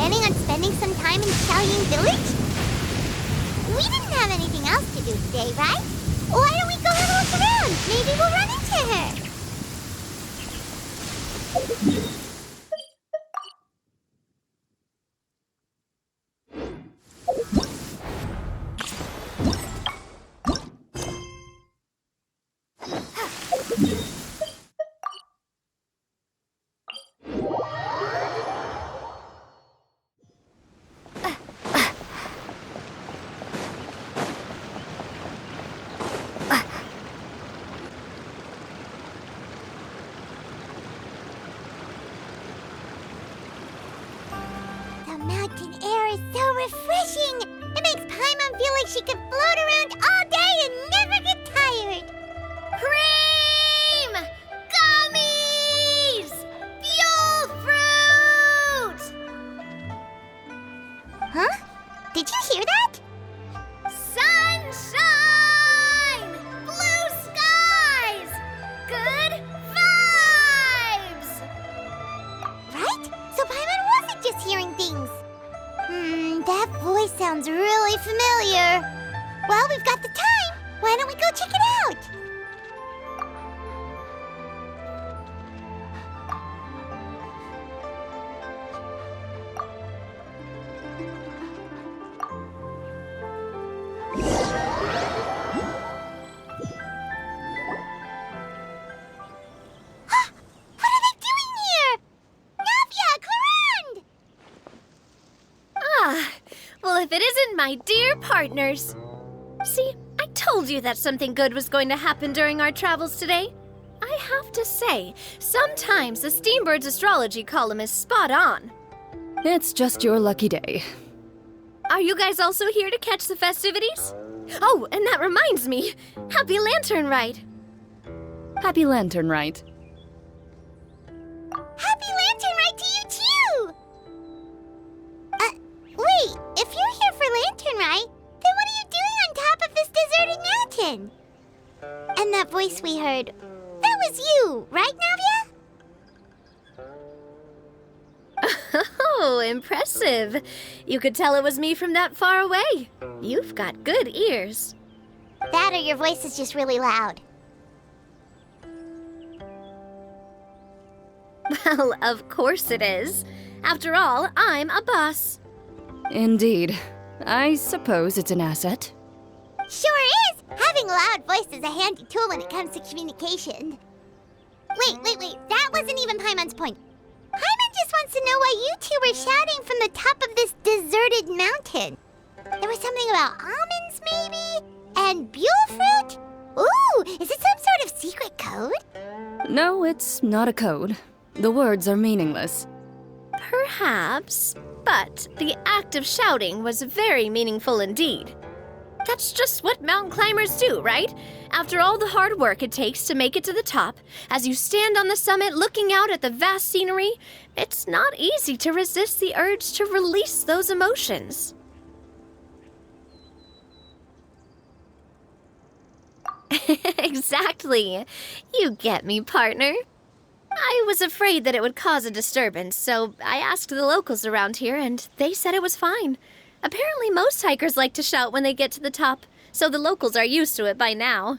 planning on spending some time in Xiaoying Village? We didn't have anything else to do today, right? Why don't we go have a look around? Maybe we'll run into her. The mountain air is so refreshing. It makes Paimon feel like she could float around all day and never get tired. Cream! Gummies! Fuel fruit! Huh? Did you hear that? Sunshine! Blue skies! Good vibes! Right? So Paimon wasn't just hearing things. That voice sounds really familiar. Well, we've got the time. Why don't we go check it out? What are they doing here? Navia, Clarande! Ah, well, if it isn't my dear partners. See, I told you that something good was going to happen during our travels today. I have to say, sometimes the Steambird's astrology column is spot on. It's just your lucky day. Are you guys also here to catch the festivities? Oh, and that reminds me, Happy Lantern Ride. Happy Lantern Rite. Happy Lantern Ride to you too! Wait, if you're here for Lantern Ride, then what are you doing on top of this deserted mountain? And that voice we heard, that was you, right, Navia? Oh, impressive. You could tell it was me from that far away. You've got good ears. That or your voice is just really loud. Well, of course it is. After all, I'm a boss. Indeed. I suppose it's an asset. Sure is! Having a loud voice is a handy tool when it comes to communication. Wait. That wasn't even Paimon's point. Paimon just wants to know why you two were shouting from the top of this deserted mountain. There was something about almonds, maybe? And buell fruit? Ooh, is it some sort of secret code? No, it's not a code. The words are meaningless. Perhaps, but the act of shouting was very meaningful indeed. That's just what mountain climbers do, right? After all the hard work it takes to make it to the top, as you stand on the summit looking out at the vast scenery, it's not easy to resist the urge to release those emotions. Exactly. You get me, partner. I was afraid that it would cause a disturbance, so I asked the locals around here, and they said it was fine. Apparently most hikers like to shout when they get to the top, so the locals are used to it by now.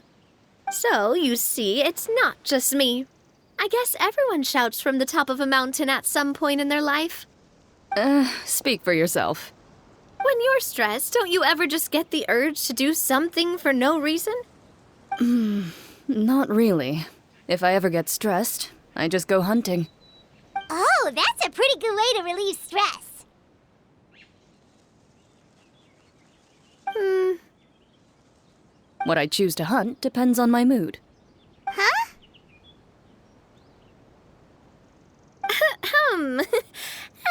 So, you see, it's not just me. I guess everyone shouts from the top of a mountain at some point in their life. Speak for yourself. When you're stressed, don't you ever just get the urge to do something for no reason? Not really. If I ever get stressed, I just go hunting. Oh, that's a pretty good way to relieve stress. What I choose to hunt depends on my mood. Huh?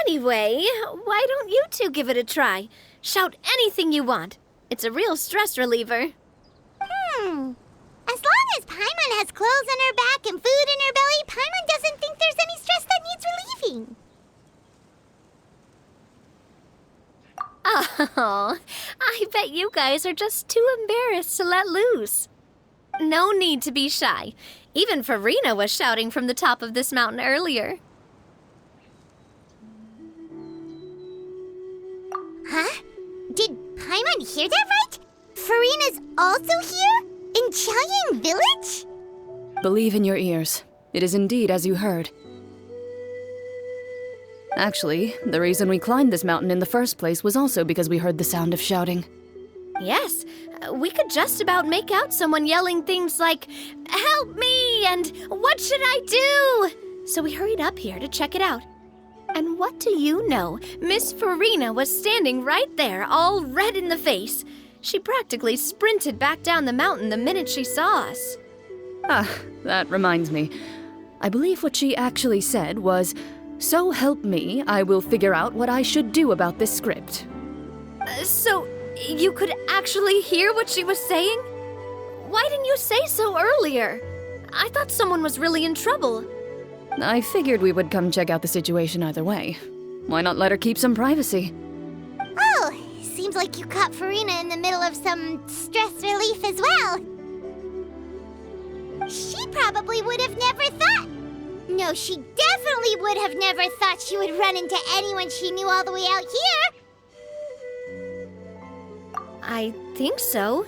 Anyway, why don't you two give it a try? Shout anything you want. It's a real stress reliever. As long as Paimon has clothes on her back and food in her belly, Paimon doesn't think there's any stress that needs relieving. Oh, I bet you guys are just too embarrassed to let loose. No need to be shy. Even Farina was shouting from the top of this mountain earlier. Huh? Did Paimon hear that right? Farina's also here? In Chaoying Village? Believe in your ears. It is indeed as you heard. Actually, the reason we climbed this mountain in the first place was also because we heard the sound of shouting. Yes, we could just about make out someone yelling things like, "Help me!" and "What should I do?" So we hurried up here to check it out. And what do you know? Miss Farina was standing right there, all red in the face. She practically sprinted back down the mountain the minute she saw us. Ah, that reminds me. I believe what she actually said was, "So help me, I will figure out what I should do about this script." So, you could actually hear what she was saying? Why didn't you say so earlier? I thought someone was really in trouble. I figured we would come check out the situation either way. Why not let her keep some privacy? Oh, seems like you caught Farina in the middle of some stress relief as well. She probably would have never thought. No, she definitely would have never thought she would run into anyone she knew all the way out here. I think so.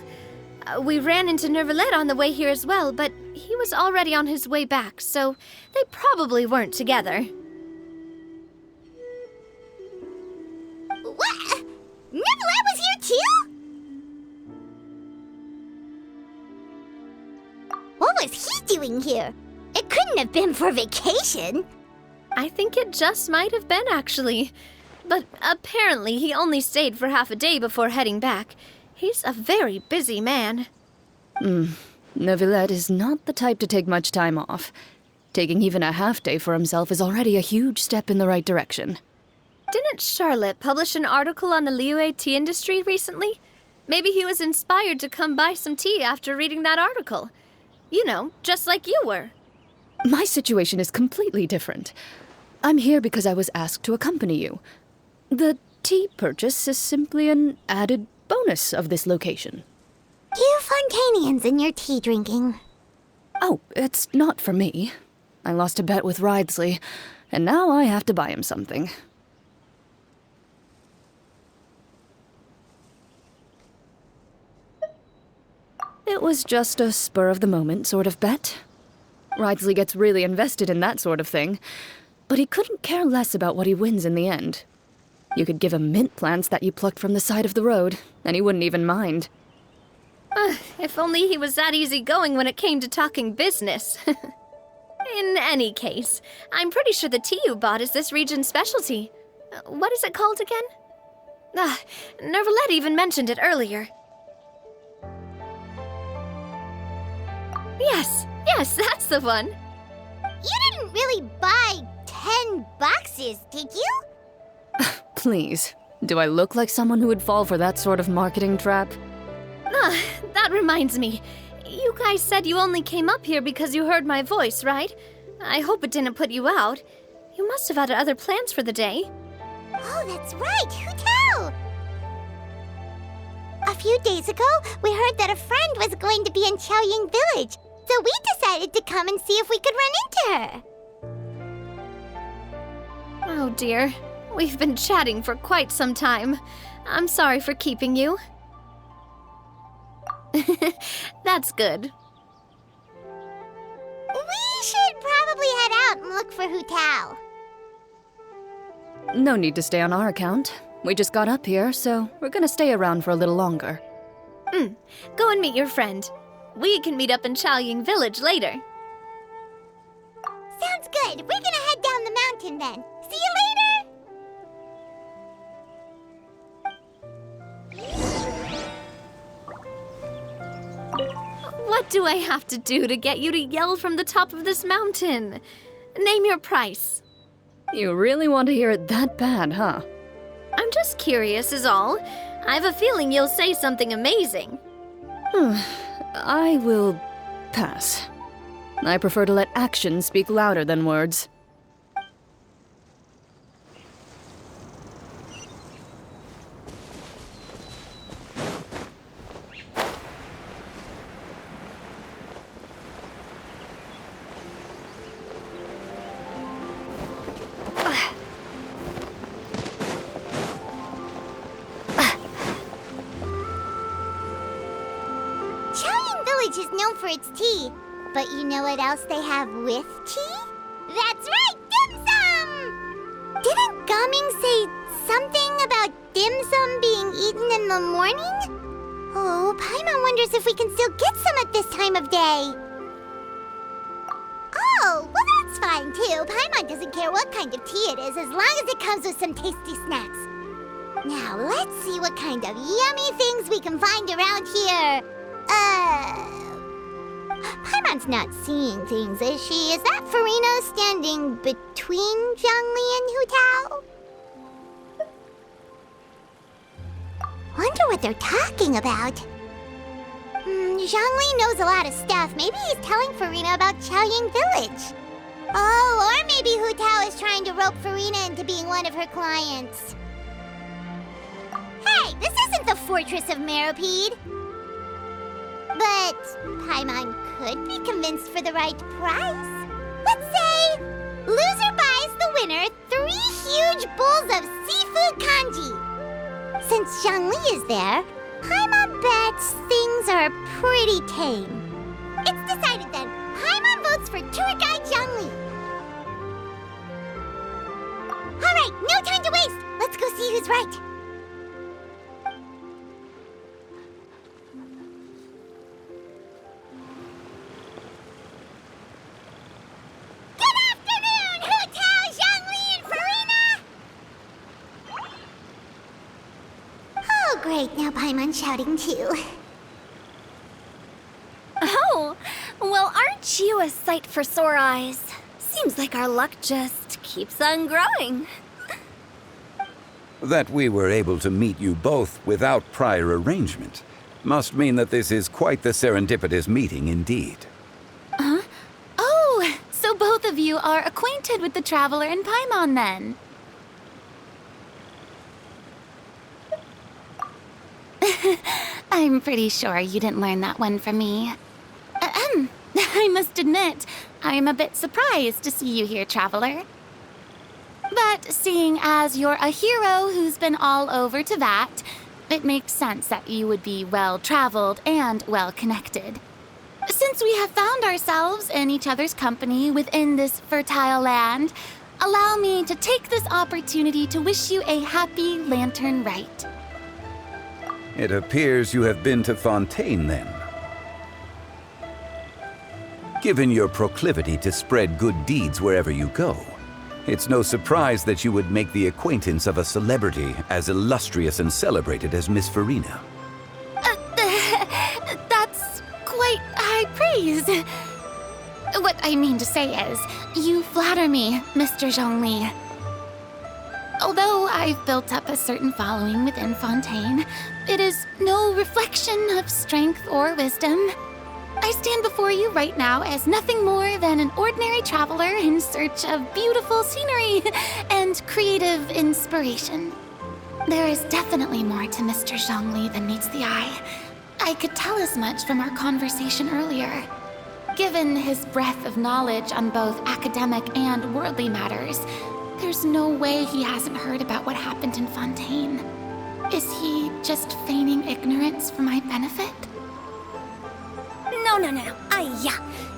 We ran into Nervalet on the way here as well, but he was already on his way back, so they probably weren't together. What? Nervalet was here too? What was he doing here? It couldn't have been for vacation. I think it just might have been, actually. But apparently he only stayed for half a day before heading back. He's a very busy man. Neuvillette is not the type to take much time off. Taking even a half day for himself is already a huge step in the right direction. Didn't Charlotte publish an article on the Liyue tea industry recently? Maybe he was inspired to come buy some tea after reading that article. You know, just like you were. My situation is completely different. I'm here because I was asked to accompany you. The tea purchase is simply an added bonus of this location. You Fontanians and your tea drinking. Oh, it's not for me. I lost a bet with Ridesley, and now I have to buy him something. It was just a spur-of-the-moment sort of bet. Ridesley gets really invested in that sort of thing, but he couldn't care less about what he wins in the end. You could give him mint plants that you plucked from the side of the road, and he wouldn't even mind. If only he was that easygoing when it came to talking business. In any case, I'm pretty sure the tea you bought is this region's specialty. What is it called again? Nervalet even mentioned it earlier. Yes, that's the one. You didn't really buy 10 boxes, did you? Please, do I look like someone who would fall for that sort of marketing trap? That reminds me. You guys said you only came up here because you heard my voice, right? I hope it didn't put you out. You must have had other plans for the day. Oh, that's right. Who tell? A few days ago, we heard that a friend was going to be in Chaoying Village, so we decided to come and see if we could run into her. Oh dear. We've been chatting for quite some time. I'm sorry for keeping you. That's good. We should probably head out and look for Hu Tao. No need to stay on our account. We just got up here, so we're gonna stay around for a little longer. Go and meet your friend. We can meet up in Chaoying Village later. Sounds good. We're gonna head down the mountain then. See you later! What do I have to do to get you to yell from the top of this mountain? Name your price. You really want to hear it that bad, huh? I'm just curious is all. I have a feeling you'll say something amazing. I will pass. I prefer to let actions speak louder than words. village is known for its tea. But you know what else they have with tea? That's right, dim sum! Didn't Gaming say something about dim sum being eaten in the morning? Oh, Paimon wonders if we can still get some at this time of day. Oh, well that's fine too. Paimon doesn't care what kind of tea it is as long as it comes with some tasty snacks. Now, let's see what kind of yummy things we can find around here. Paimon's not seeing things, is she? Is that Farina standing between Zhongli and Hu Tao? Wonder what they're talking about. Zhongli knows a lot of stuff. Maybe he's telling Farina about Chaoying Village. Oh, or maybe Hu Tao is trying to rope Farina into being one of her clients. Hey, this isn't the Fortress of Meropide. But Paimon could be convinced for the right price. Let's say loser buys the winner 3 huge bowls of seafood kanji. Since Zhongli is there, Paimon bets things are pretty tame. It's decided then. Paimon votes for tour guide Zhongli. All right, no time to waste. Let's go see who's right. Great, now Paimon's shouting too. Oh, well, aren't you a sight for sore eyes? Seems like our luck just keeps on growing. That we were able to meet you both without prior arrangement must mean that this is quite the serendipitous meeting indeed. Huh? Oh, so both of you are acquainted with the Traveler and Paimon then? I'm pretty sure you didn't learn that one from me. I must admit, I'm a bit surprised to see you here, Traveler. But seeing as you're a hero who's been all over Teyvat, it makes sense that you would be well-traveled and well-connected. Since we have found ourselves in each other's company within this fertile land, allow me to take this opportunity to wish you a happy Lantern Rite. It appears you have been to Fontaine, then. Given your proclivity to spread good deeds wherever you go, it's no surprise that you would make the acquaintance of a celebrity as illustrious and celebrated as Miss Farina. That's quite high praise. What I mean to say is, you flatter me, Mr. Zhongli. Although I've built up a certain following within Fontaine, it is no reflection of strength or wisdom. I stand before you right now as nothing more than an ordinary traveler in search of beautiful scenery and creative inspiration. There is definitely more to Mr. Zhongli than meets the eye. I could tell as much from our conversation earlier. Given his breadth of knowledge on both academic and worldly matters, there's no way he hasn't heard about what happened in Fontaine. Is he just feigning ignorance for my benefit? No.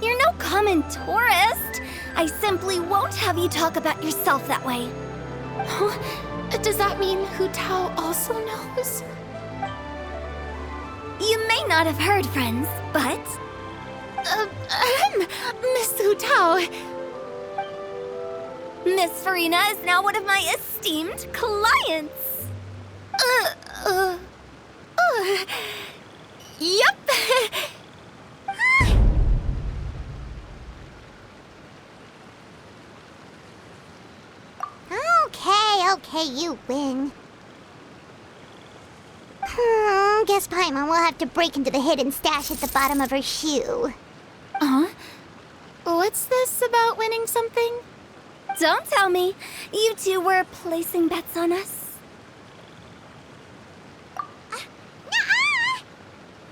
You're no common tourist. I simply won't have you talk about yourself that way. Huh? Does that mean Hu Tao also knows? You may not have heard, friends, but... Miss Hu Tao... Miss Farina is now one of my esteemed clients. Yep. Okay, you win. Guess Paimon will have to break into the hidden stash at the bottom of her shoe. What's this about winning something? Don't tell me. You two were placing bets on us.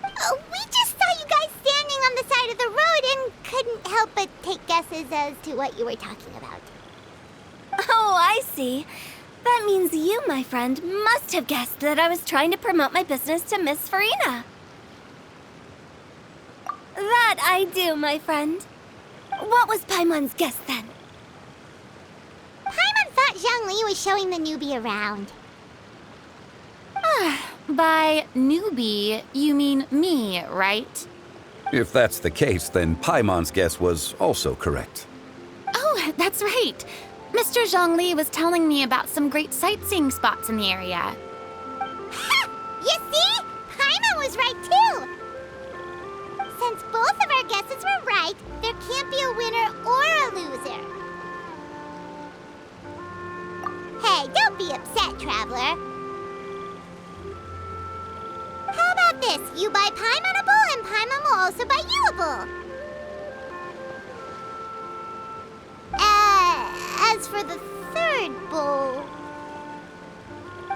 We just saw you guys standing on the side of the road and couldn't help but take guesses as to what you were talking about. Oh, I see. That means you, my friend, must have guessed that I was trying to promote my business to Miss Farina. That I do, my friend. What was Paimon's guess then? Paimon thought Zhongli was showing the newbie around. By newbie, you mean me, right? If that's the case, then Paimon's guess was also correct. Oh, that's right. Mr. Zhongli was telling me about some great sightseeing spots in the area. Ha! You see? Paimon was right too! Since both of our guesses were right, there can't be a winner or a loser. Hey, don't be upset, Traveler. How about this? You buy Paimon a bowl, and Paimon will also buy you a bowl. As for the third bowl...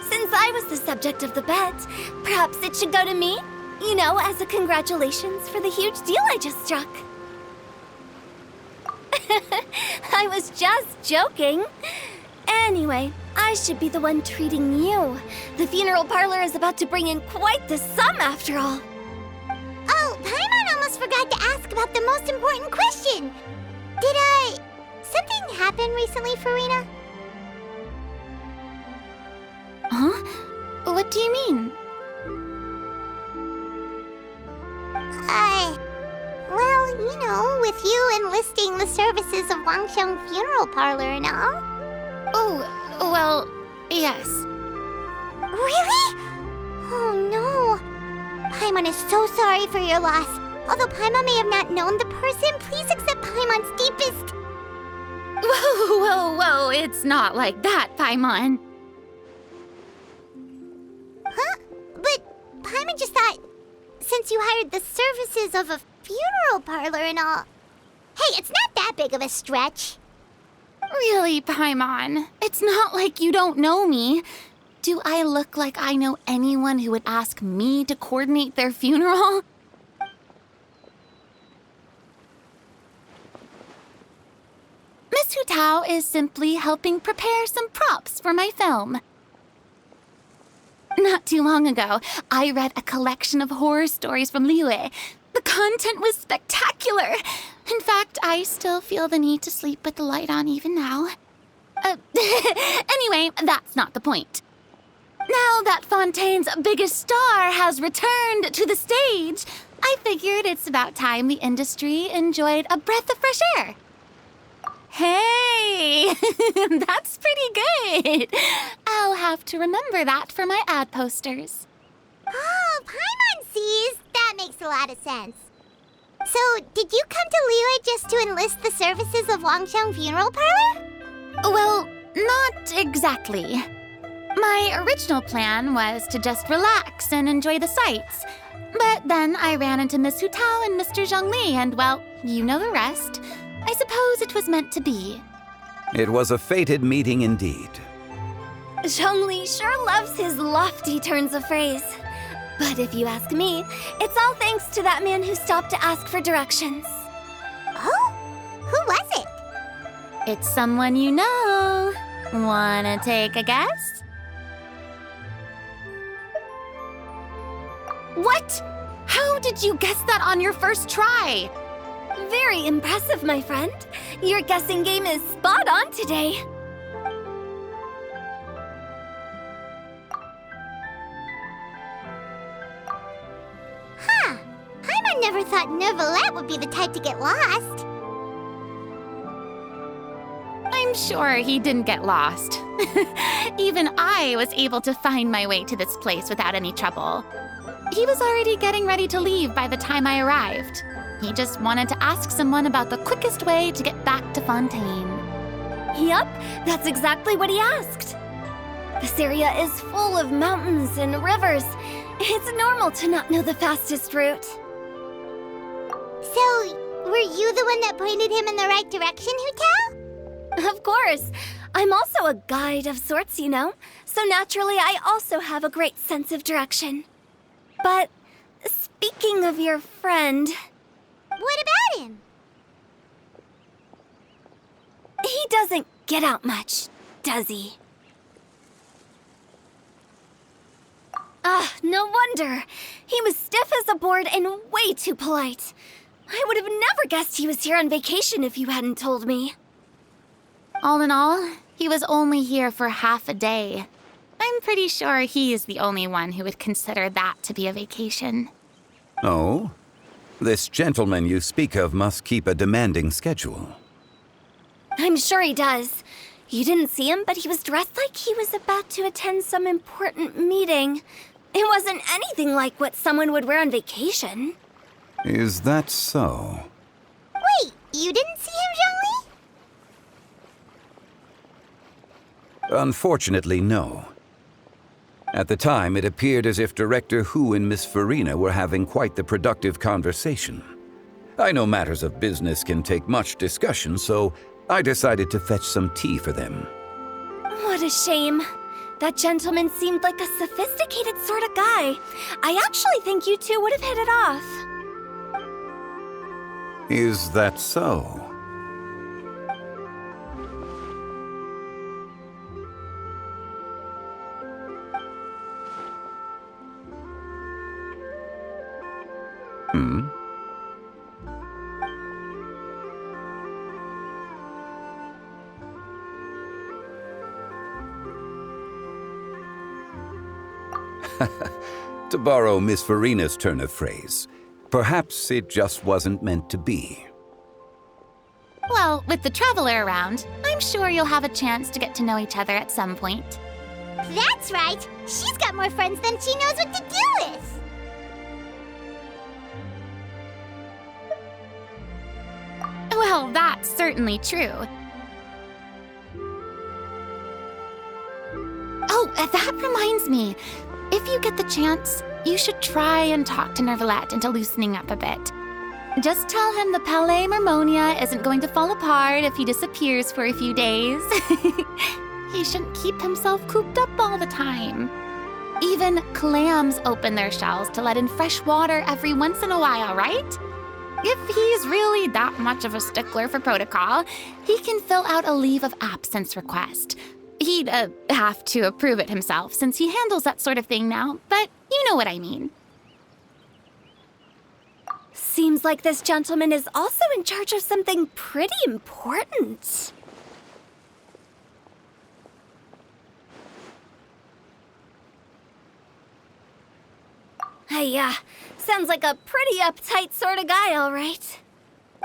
Since I was the subject of the bet, perhaps it should go to me? You know, as a congratulations for the huge deal I just struck. I was just joking. Anyway, I should be the one treating you. The funeral parlor is about to bring in quite the sum after all. Oh, Paimon almost forgot to ask about the most important question. Something happen recently for Rena? Huh? What do you mean? Well, you know, with you enlisting the services of Wangsheng Funeral Parlor and all. Oh, well, yes. Really? Oh no. Paimon is so sorry for your loss. Although Paimon may have not known the person, please accept Paimon's deepest... Whoa, it's not like that, Paimon. Huh? But Paimon just thought, since you hired the services of a funeral parlor and all... Hey, it's not that big of a stretch. Really, Paimon? It's not like you don't know me. Do I look like I know anyone who would ask me to coordinate their funeral? Miss Hu Tao is simply helping prepare some props for my film. Not too long ago, I read a collection of horror stories from Liyue. The content was spectacular. In fact, I still feel the need to sleep with the light on even now. Anyway, that's not the point. Now that Fontaine's biggest star has returned to the stage, I figured it's about time the industry enjoyed a breath of fresh air. Hey, that's pretty good. I'll have to remember that for my ad posters. Oh, Paimon sees. That makes a lot of sense. So, did you come to Liyue just to enlist the services of Wangsheng Funeral Parlor? Well, not exactly. My original plan was to just relax and enjoy the sights. But then I ran into Miss Hu Tao and Mr. Zhongli, and well, you know the rest. I suppose it was meant to be. It was a fated meeting indeed. Zhongli sure loves his lofty turns of phrase. But if you ask me, it's all thanks to that man who stopped to ask for directions. Oh? Who was it? It's someone you know. Wanna take a guess? What? How did you guess that on your first try? Very impressive, my friend. Your guessing game is spot on today. Huh. Paimon never thought Neuvillette would be the type to get lost. I'm sure he didn't get lost. Even I was able to find my way to this place without any trouble. He was already getting ready to leave by the time I arrived. He just wanted to ask someone about the quickest way to get back to Fontaine. Yup, that's exactly what he asked. This area is full of mountains and rivers. It's normal to not know the fastest route. So, were you the one that pointed him in the right direction, Hu Tao? Of course. I'm also a guide of sorts, you know. So naturally, I also have a great sense of direction. But, speaking of your friend... What about him? He doesn't get out much, does he? Ah, no wonder. He was stiff as a board and way too polite. I would have never guessed he was here on vacation if you hadn't told me. All in all, he was only here for half a day. I'm pretty sure he is the only one who would consider that to be a vacation. Oh? This gentleman you speak of must keep a demanding schedule. I'm sure he does. You didn't see him, but he was dressed like he was about to attend some important meeting. It wasn't anything like what someone would wear on vacation. Is that so? Wait, you didn't see him, Zhongli? Unfortunately, no. At the time, it appeared as if Director Hu and Miss Farina were having quite the productive conversation. I know matters of business can take much discussion, so I decided to fetch some tea for them. What a shame. That gentleman seemed like a sophisticated sort of guy. I actually think you two would have hit it off. Is that so? To borrow Miss Farina's turn of phrase, perhaps it just wasn't meant to be. Well, with the traveler around, I'm sure you'll have a chance to get to know each other at some point. That's right. She's got more friends than she knows what to do with. Well, that's certainly true. Oh, that reminds me. If you get the chance, you should try and talk to Nervalette into loosening up a bit. Just tell him the Palais Mermonia isn't going to fall apart if he disappears for a few days. He shouldn't keep himself cooped up all the time. Even clams open their shells to let in fresh water every once in a while, right? If he's really that much of a stickler for protocol, he can fill out a leave of absence request. He'd have to approve it himself since he handles that sort of thing now, but you know what I mean. Seems like this gentleman is also in charge of something pretty important. Hey, sounds like a pretty uptight sort of guy, all right.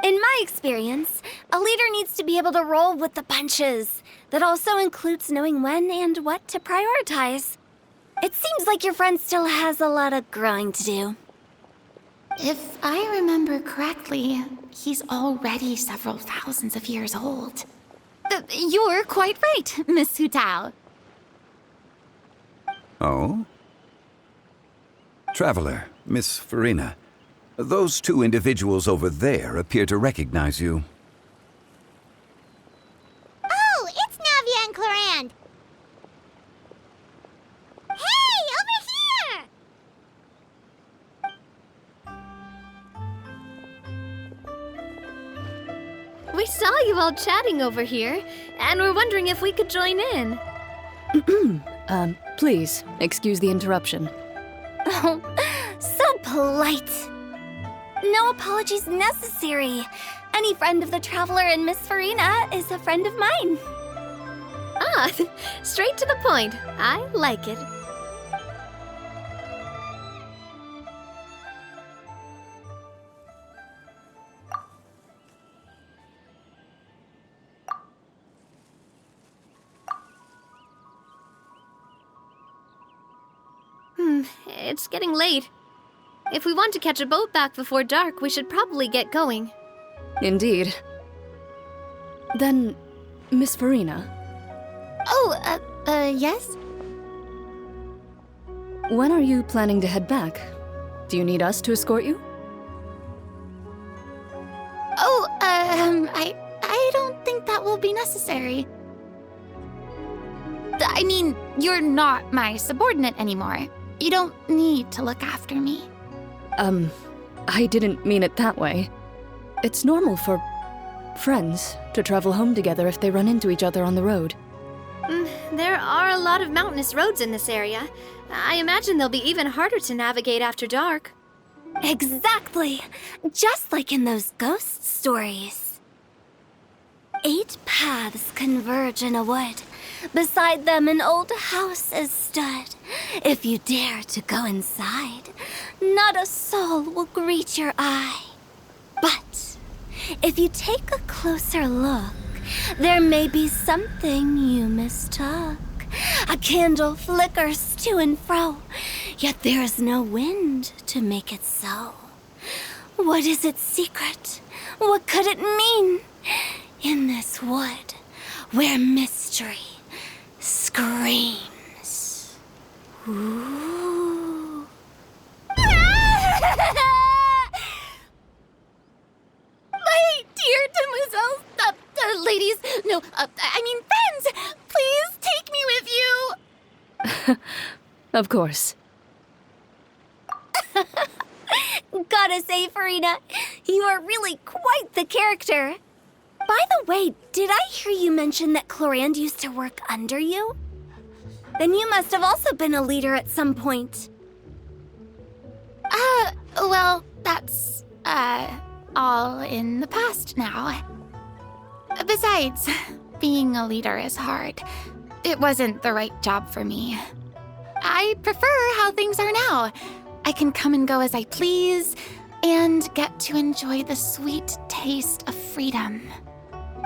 In my experience, a leader needs to be able to roll with the punches. That also includes knowing when and what to prioritize. It seems like your friend still has a lot of growing to do. If I remember correctly, he's already several thousands of years old. You're quite right, Miss Hu Tao. Oh? Traveler, Miss Farina, those two individuals over there appear to recognize you. Oh, it's Navia and Clarand. Hey, over here! We saw you all chatting over here, and we're wondering if we could join in. Please, excuse the interruption. Oh, so polite. No apologies necessary. Any friend of the Traveler and Miss Farina is a friend of mine. Ah, straight to the point. I like it. It's getting late. If we want to catch a boat back before dark, we should probably get going. Indeed. Then, Miss Farina, Oh, yes? when are you planning to head back? Do you need us to escort you? Oh, I don't think that will be necessary. I mean, you're not my subordinate anymore. You don't need to look after me. I didn't mean it that way. It's normal for friends to travel home together if they run into each other on the road. There are a lot of mountainous roads in this area. I imagine they'll be even harder to navigate after dark. Exactly. Just like in those ghost stories. 8 paths converge in a wood. Beside them an old house is stood. If you dare to go inside, not a soul will greet your eye. But if you take a closer look, there may be something you mistook. A candle flickers to and fro, yet there is no wind to make it so. What is its secret? What could it mean? In this wood, where mystery screams. Ooh. My dear demoiselles, ladies, no, I mean friends, please take me with you. Of course. Gotta say, Farina, you are really quite the character. By the way, did I hear you mention that Clorand used to work under you? Then you must have also been a leader at some point. Well, that's, all in the past now. Besides, being a leader is hard. It wasn't the right job for me. I prefer how things are now. I can come and go as I please, and get to enjoy the sweet taste of freedom.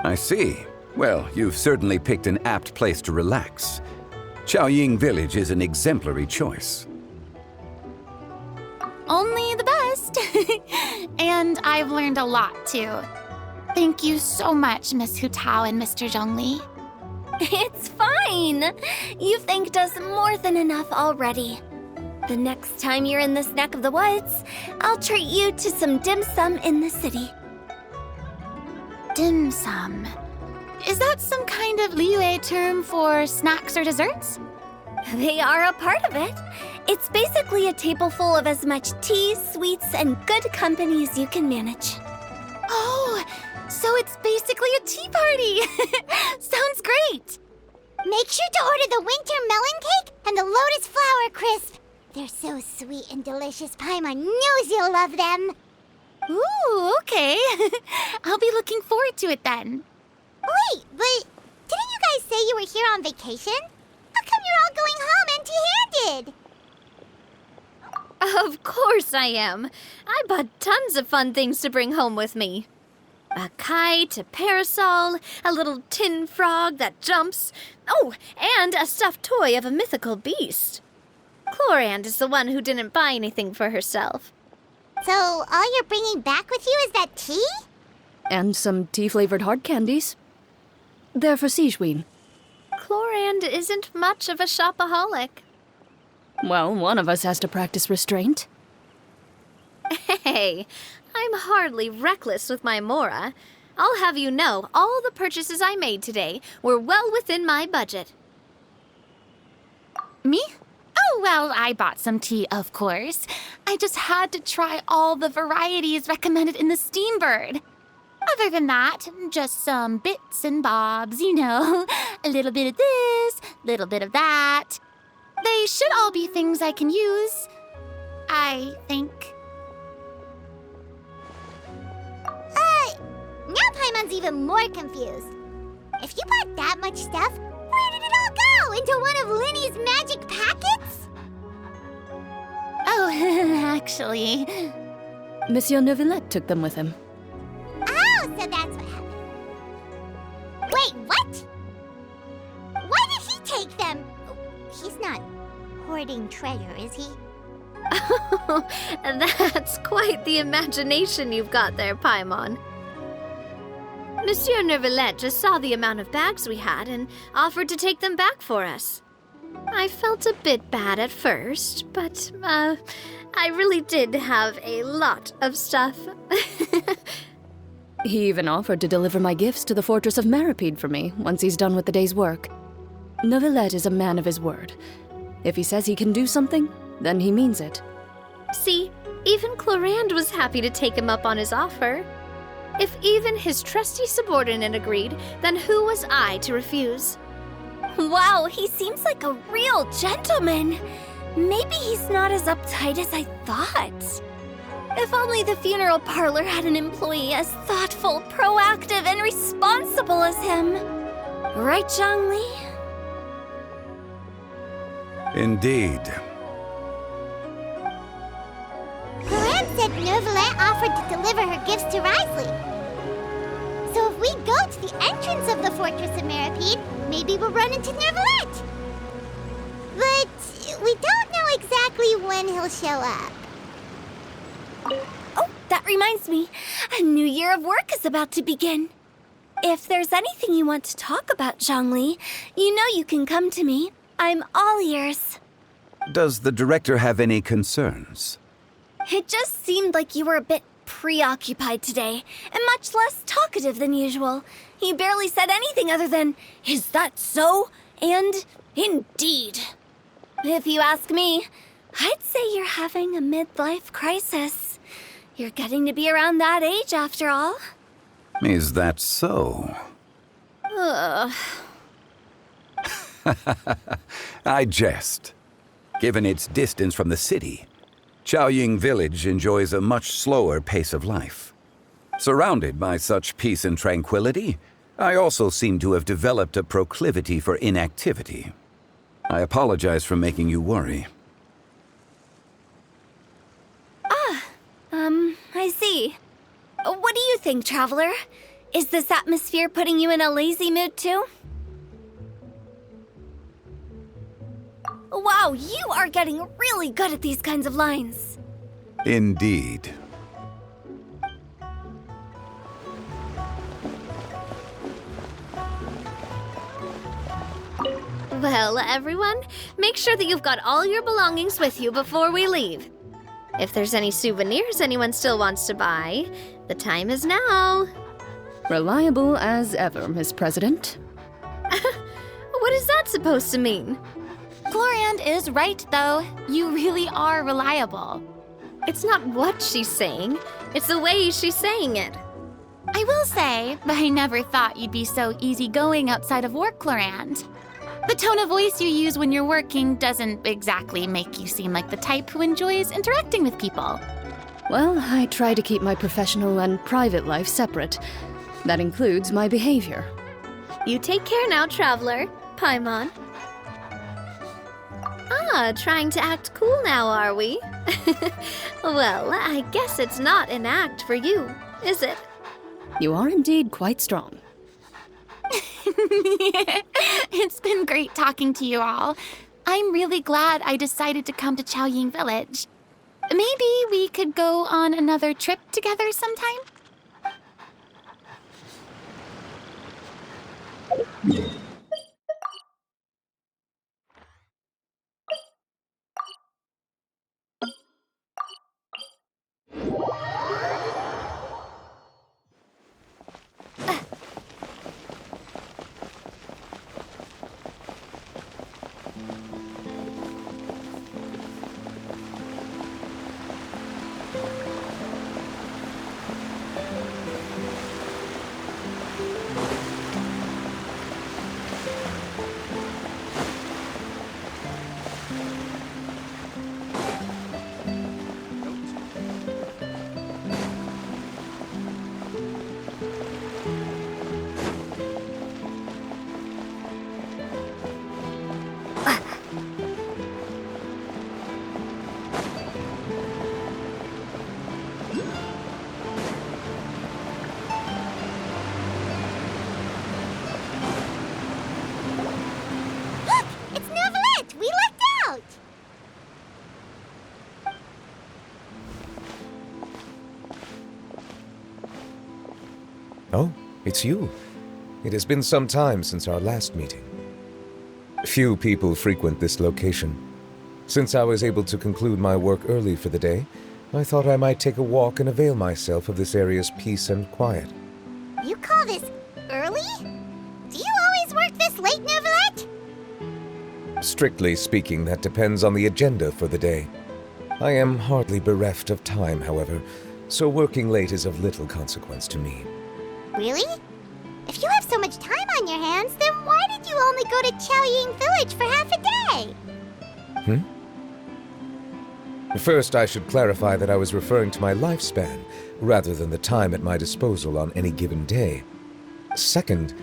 I see. Well, you've certainly picked an apt place to relax. Chaoying Village is an exemplary choice. Only the best. And I've learned a lot, too. Thank you so much, Miss Hu Tao and Mr. Zhongli. It's fine. You've thanked us more than enough already. The next time you're in this neck of the woods, I'll treat you to some dim sum in the city. Dim sum. Is that some kind of Liyue term for snacks or desserts? They are a part of it. It's basically a table full of as much tea, sweets, and good company as you can manage. Oh, so it's basically a tea party. Sounds great. Make sure to order the winter melon cake and the lotus flower crisp. They're so sweet and delicious. Paimon knows you'll love them. Ooh, okay. I'll be looking forward to it then. Wait, but didn't you guys say you were here on vacation? How come you're all going home empty-handed? Of course I am. I bought tons of fun things to bring home with me. A kite, a parasol, a little tin frog that jumps. Oh, and a stuffed toy of a mythical beast. Clorand is the one who didn't buy anything for herself. So all you're bringing back with you is that tea? And some tea-flavored hard candies. They're for Sigewin. Clorand isn't much of a shopaholic. Well, one of us has to practice restraint. Hey, I'm hardly reckless with my Mora. I'll have you know, all the purchases I made today were well within my budget. Me? Oh, well, I bought some tea, of course. I just had to try all the varieties recommended in the Steambird. Other than that, just some bits and bobs, you know. A little bit of this, little bit of that. They should all be things I can use, I think. Now Paimon's even more confused. If you bought that much stuff, where did it all go? Into one of Linny's magic packets? Oh, actually... Monsieur Neuvillette took them with him. Oh, so that's what happened. Wait, what? Why did he take them? He's not hoarding treasure, is he? Oh, that's quite the imagination you've got there, Paimon. Monsieur Neuvillette just saw the amount of bags we had and offered to take them back for us. I felt a bit bad at first, but, I really did have a lot of stuff. He even offered to deliver my gifts to the Fortress of Maripede for me once he's done with the day's work. Neuvillette is a man of his word. If he says he can do something, then he means it. See, even Clorand was happy to take him up on his offer. If even his trusty subordinate agreed, then who was I to refuse? Wow, he seems like a real gentleman. Maybe he's not as uptight as I thought. If only the funeral parlor had an employee as thoughtful, proactive, and responsible as him. Right, Zhongli? Indeed. Paran said Neuvillette offered to deliver her gifts to Risley. So if we go to the entrance of the Fortress of Meripede, maybe we'll run into Neuvillette. But we don't know exactly when he'll show up. Oh, that reminds me. A new year of work is about to begin. If there's anything you want to talk about, Zhongli, you know you can come to me. I'm all ears. Does the director have any concerns? It just seemed like you were a bit preoccupied today, and much less talkative than usual. You barely said anything other than, "Is that so?" and "Indeed." If you ask me, I'd say you're having a midlife crisis. You're getting to be around that age after all. Is that so? Ugh. I jest. Given its distance from the city, Chaoying Village enjoys a much slower pace of life. Surrounded by such peace and tranquility, I also seem to have developed a proclivity for inactivity. I apologize for making you worry. I see. What do you think, Traveler? Is this atmosphere putting you in a lazy mood too? Wow, you are getting really good at these kinds of lines. Indeed. Well, everyone, make sure that you've got all your belongings with you before we leave. If there's any souvenirs anyone still wants to buy, the time is now. Reliable as ever, Miss President. What is that supposed to mean? Florian is right, though. You really are reliable. It's not what she's saying, it's the way she's saying it. I will say, I never thought you'd be so easygoing outside of work, Florand. The tone of voice you use when you're working doesn't exactly make you seem like the type who enjoys interacting with people. Well, I try to keep my professional and private life separate. That includes my behavior. You take care now, Traveler. Paimon. Trying to act cool now, are we? Well, I guess it's not an act for you, is it? You are indeed quite strong. It's been great talking to you all. I'm really glad I decided to come to Chaoying Village. Maybe we could go on another trip together sometime? Oh, it's you. It has been some time since our last meeting. Few people frequent this location. Since I was able to conclude my work early for the day, I thought I might take a walk and avail myself of this area's peace and quiet. You call this early? Do you always work this late, Neuvillette? Strictly speaking, that depends on the agenda for the day. I am hardly bereft of time, however, so working late is of little consequence to me. Really? If you have so much time on your hands, then why did you only go to Chaoying Village for half a day? First, I should clarify that I was referring to my lifespan, rather than the time at my disposal on any given day. Second,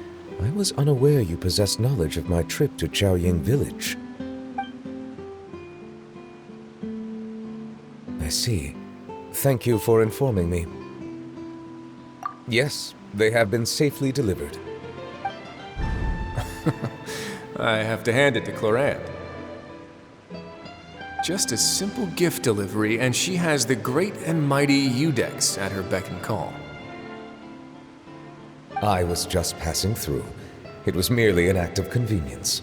I was unaware you possessed knowledge of my trip to Chaoying Village. I see. Thank you for informing me. Yes, they have been safely delivered. I have to hand it to Clorande. Just a simple gift delivery, and she has the great and mighty Udex at her beck and call. I was just passing through. It was merely an act of convenience.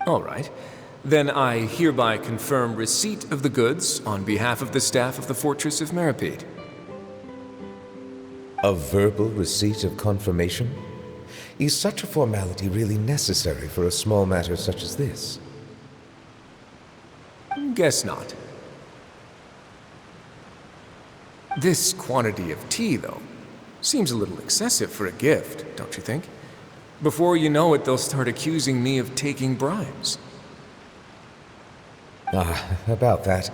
All right. Then I hereby confirm receipt of the goods on behalf of the staff of the Fortress of Meripede. A verbal receipt of confirmation? Is such a formality really necessary for a small matter such as this? Guess not. This quantity of tea, though, seems a little excessive for a gift, don't you think? Before you know it, they'll start accusing me of taking bribes. About that.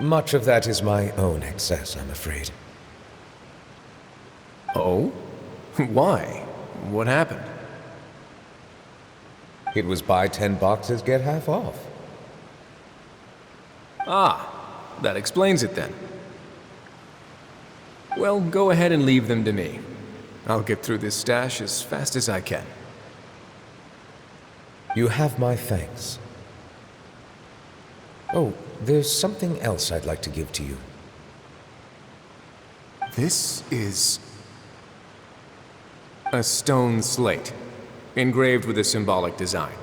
Much of that is my own excess, I'm afraid. Oh? Why? What happened? It was buy 10 boxes, get half off. Ah, that explains it then. Well, go ahead and leave them to me. I'll get through this stash as fast as I can. You have my thanks. Oh, there's something else I'd like to give to you. This is a stone slate, engraved with a symbolic design.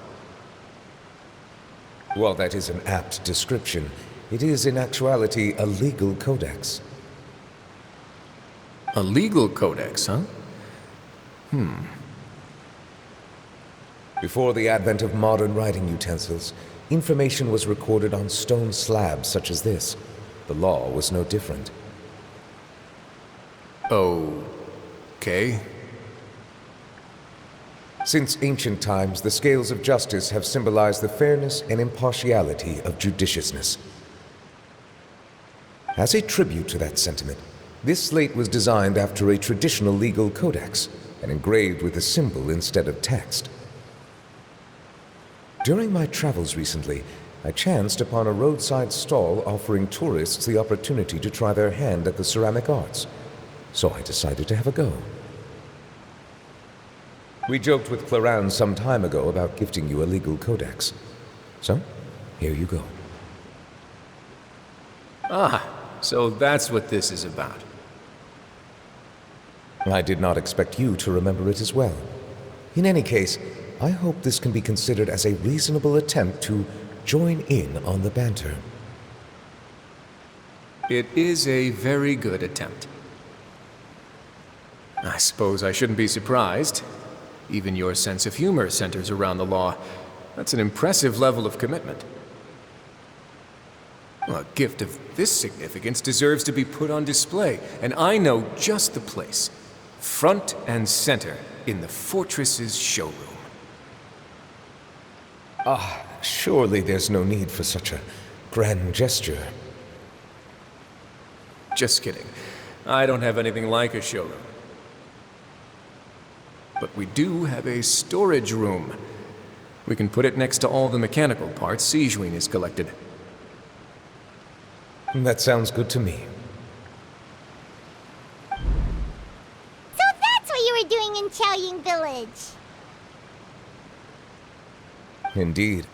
While that is an apt description, it is in actuality a legal codex. A legal codex, huh? Before the advent of modern writing utensils, information was recorded on stone slabs such as this. The law was no different. Okay. Since ancient times, the scales of justice have symbolized the fairness and impartiality of judiciousness. As a tribute to that sentiment, this slate was designed after a traditional legal codex and engraved with a symbol instead of text. During my travels recently, I chanced upon a roadside stall offering tourists the opportunity to try their hand at the ceramic arts, so I decided to have a go. We joked with Clorande some time ago about gifting you a legal codex. So, here you go. Ah, so that's what this is about. I did not expect you to remember it as well. In any case, I hope this can be considered as a reasonable attempt to join in on the banter. It is a very good attempt. I suppose I shouldn't be surprised. Even your sense of humor centers around the law. That's an impressive level of commitment. A gift of this significance deserves to be put on display, and I know just the place. Front and center in the fortress's showroom. Surely there's no need for such a grand gesture. Just kidding. I don't have anything like a showroom. But we do have a storage room. We can put it next to all the mechanical parts Sijuin has collected. That sounds good to me. So that's what you were doing in Chaoying Village. Indeed.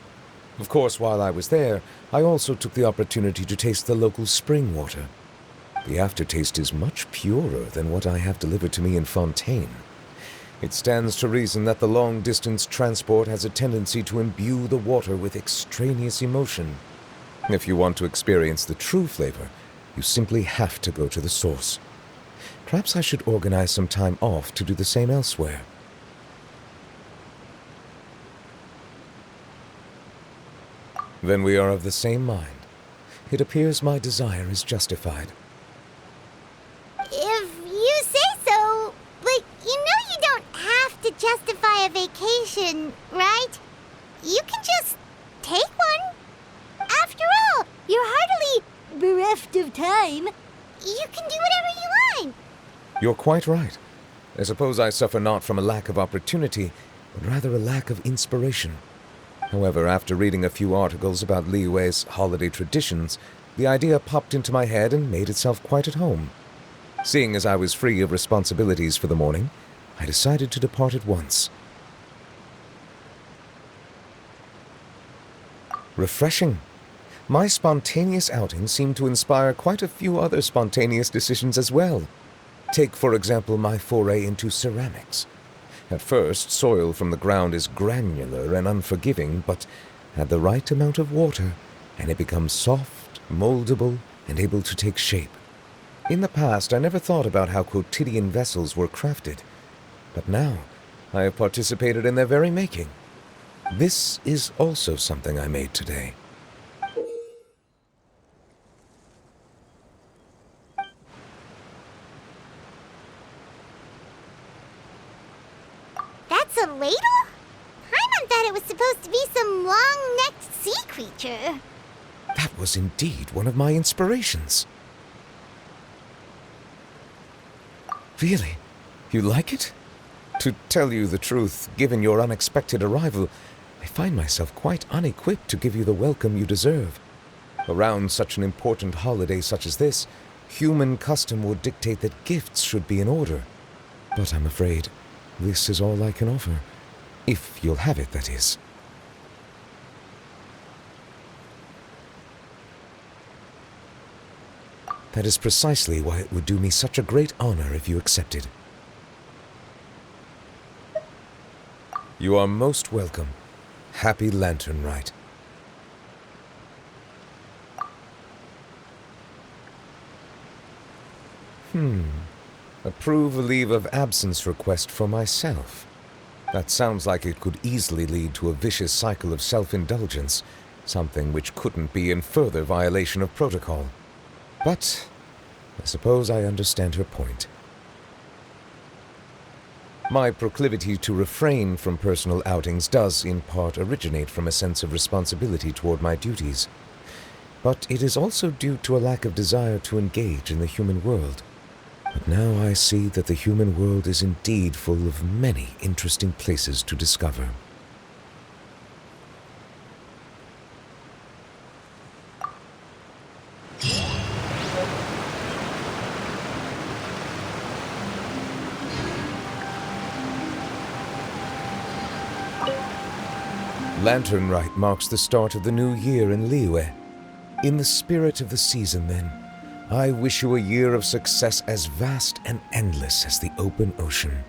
Of course, while I was there, I also took the opportunity to taste the local spring water. The aftertaste is much purer than what I have delivered to me in Fontaine. It stands to reason that the long-distance transport has a tendency to imbue the water with extraneous emotion. If you want to experience the true flavor, you simply have to go to the source. Perhaps I should organize some time off to do the same elsewhere. Then we are of the same mind. It appears my desire is justified. If you say so, but you know you don't have to justify a vacation, right? You can just take one. You're quite right. I suppose I suffer not from a lack of opportunity, but rather a lack of inspiration. However, after reading a few articles about Liyue's holiday traditions, the idea popped into my head and made itself quite at home. Seeing as I was free of responsibilities for the morning, I decided to depart at once. Refreshing. My spontaneous outing seemed to inspire quite a few other spontaneous decisions as well. Take, for example, my foray into ceramics. At first, soil from the ground is granular and unforgiving, but add the right amount of water, and it becomes soft, moldable, and able to take shape. In the past, I never thought about how quotidian vessels were crafted, but now I have participated in their very making. This is also something I made today. That's a ladle? Paimon thought it was supposed to be some long-necked sea creature. That was indeed one of my inspirations. Really? You like it? To tell you the truth, given your unexpected arrival, I find myself quite unequipped to give you the welcome you deserve. Around such an important holiday such as this, human custom would dictate that gifts should be in order. But I'm afraid this is all I can offer. If you'll have it, that is. That is precisely why it would do me such a great honor if you accepted. You are most welcome. Happy Lantern Rite. Approve a leave of absence request for myself. That sounds like it could easily lead to a vicious cycle of self-indulgence, something which couldn't be in further violation of protocol. But I suppose I understand her point. My proclivity to refrain from personal outings does, in part, originate from a sense of responsibility toward my duties. But it is also due to a lack of desire to engage in the human world. But now I see that the human world is indeed full of many interesting places to discover. Lantern Rite marks the start of the new year in Liyue. In the spirit of the season, then, I wish you a year of success as vast and endless as the open ocean.